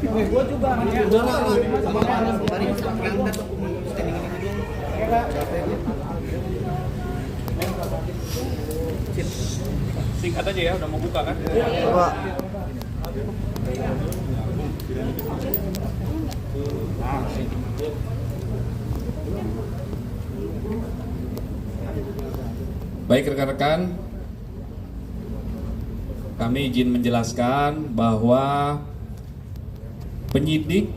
Gua juga. Singkat aja ya, udah mau buka kan? Coba. Baik rekan-rekan, kami izin menjelaskan bahwa penyidik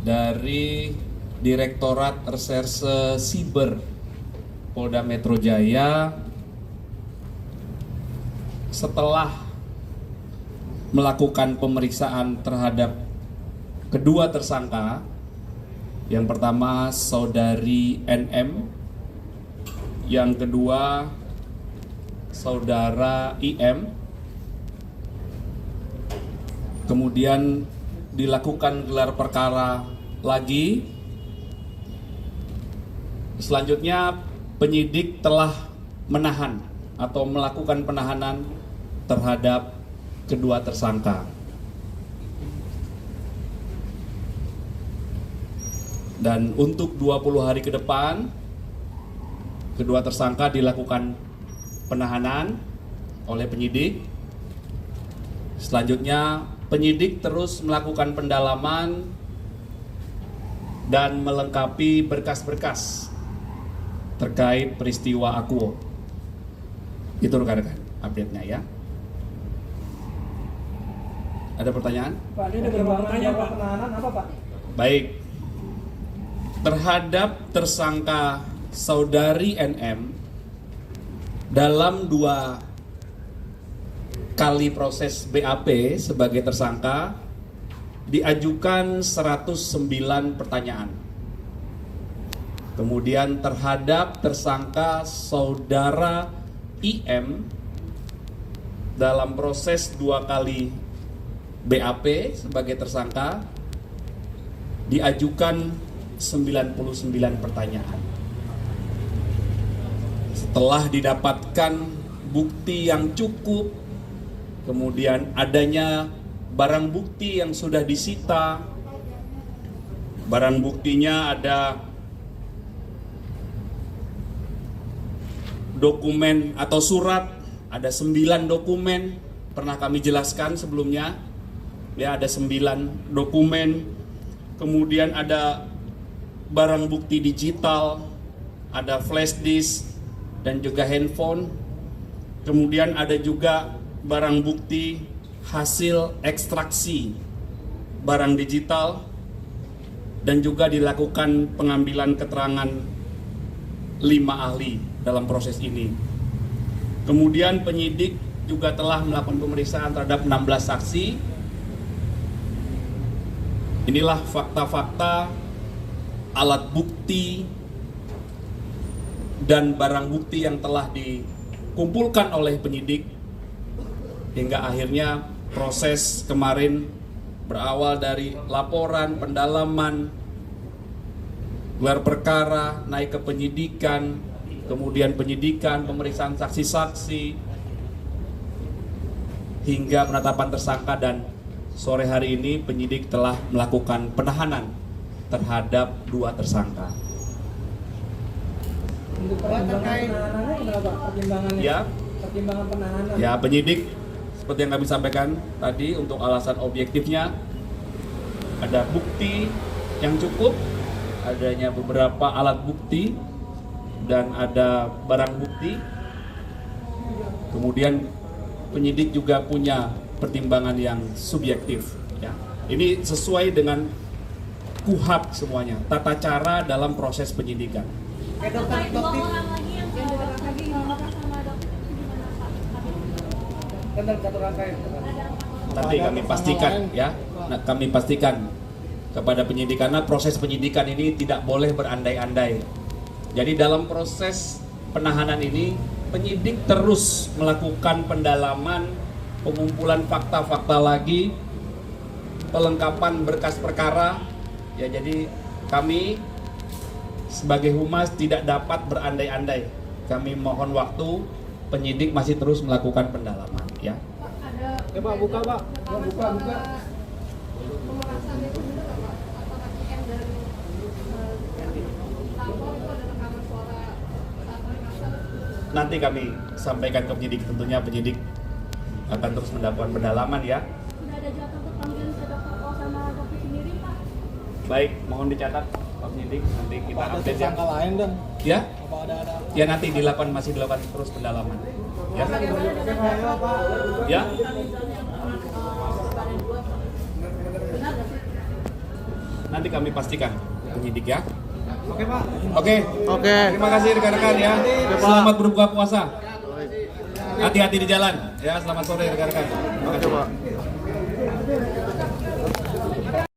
dari Direktorat Reserse Siber Polda Metro Jaya setelah melakukan pemeriksaan terhadap kedua tersangka, yang pertama saudari NM, yang kedua saudara IM, kemudian dilakukan gelar perkara lagi. Selanjutnya penyidik telah menahan atau melakukan penahanan terhadap kedua tersangka. Dan untuk 20 hari ke depan, kedua tersangka dilakukan penahanan oleh penyidik. Selanjutnya penyidik terus melakukan pendalaman dan melengkapi berkas-berkas terkait peristiwa Akuo. Itu rekan-rekan update-nya ya. Ada pertanyaan? Pak, ini ada pertanyaan penahanan apa Pak? Baik. Terhadap tersangka saudari NM, dalam 2 kali proses BAP sebagai tersangka diajukan 109 pertanyaan. Kemudian terhadap tersangka saudara IM dalam proses 2 kali BAP sebagai tersangka diajukan 99 pertanyaan. Setelah didapatkan bukti yang cukup, kemudian adanya barang bukti yang sudah disita. Barang buktinya ada dokumen atau surat, ada 9 dokumen, pernah kami jelaskan sebelumnya. Ya, ada 9 dokumen. Kemudian ada barang bukti digital, ada flash disk dan juga handphone. Kemudian ada juga barang bukti hasil ekstraksi barang digital, dan juga dilakukan pengambilan keterangan 5 ahli dalam proses ini. Kemudian penyidik juga telah melakukan pemeriksaan terhadap 16 saksi. Inilah fakta-fakta, alat bukti, dan barang bukti yang telah dikumpulkan oleh penyidik hingga akhirnya proses kemarin berawal dari laporan, pendalaman, gelar perkara, naik ke penyidikan, kemudian penyidikan, pemeriksaan saksi-saksi, hingga penetapan tersangka, dan sore hari ini penyidik telah melakukan penahanan terhadap 2 tersangka. Untuk penahanannya berapa pertimbangannya? Ya, Pertimbangan penahanan. ya penyidik seperti yang kami sampaikan tadi, untuk alasan objektifnya ada bukti yang cukup, adanya beberapa alat bukti, dan ada barang bukti. Kemudian penyidik juga punya pertimbangan yang subjektif. Ya. Ini sesuai dengan KUHAP semuanya, tata cara dalam proses penyidikan. Terkait 2 orang lagi yang lagi ngomongkan sama dokter itu gimana Pak? Kan satu rangkaian. Nanti kami pastikan ya, kami pastikan kepada penyidik, karena proses penyidikan ini tidak boleh berandai-andai. Jadi dalam proses penahanan ini penyidik terus melakukan pendalaman, pengumpulan fakta-fakta lagi, pelengkapan berkas perkara. Ya, jadi kami sebagai humas tidak dapat berandai-andai. Kami mohon waktu, penyidik masih terus melakukan pendalaman ya. Pak, ada Coba buka Pak, buka. nanti kami sampaikan ke penyidik, tentunya penyidik akan terus melakukan pendalaman ya. Sudah ada jadwal untuk panggilan ke dokter O sama dokter sendiri, Pak? Baik, mohon dicatat Pak penyidik, nanti kita Apa ada update ya. tersangka lain dan Ya, apa ada ya nanti masih dilakukan terus pendalaman. Ya, ya. Nanti kami pastikan penyidik ya. Oke Pak. Oke. Oke. Terima kasih rekan-rekan ya. Selamat berbuka puasa. Hati-hati di jalan. Ya, selamat sore rekan-rekan. Terima kasih. Oke, Pak.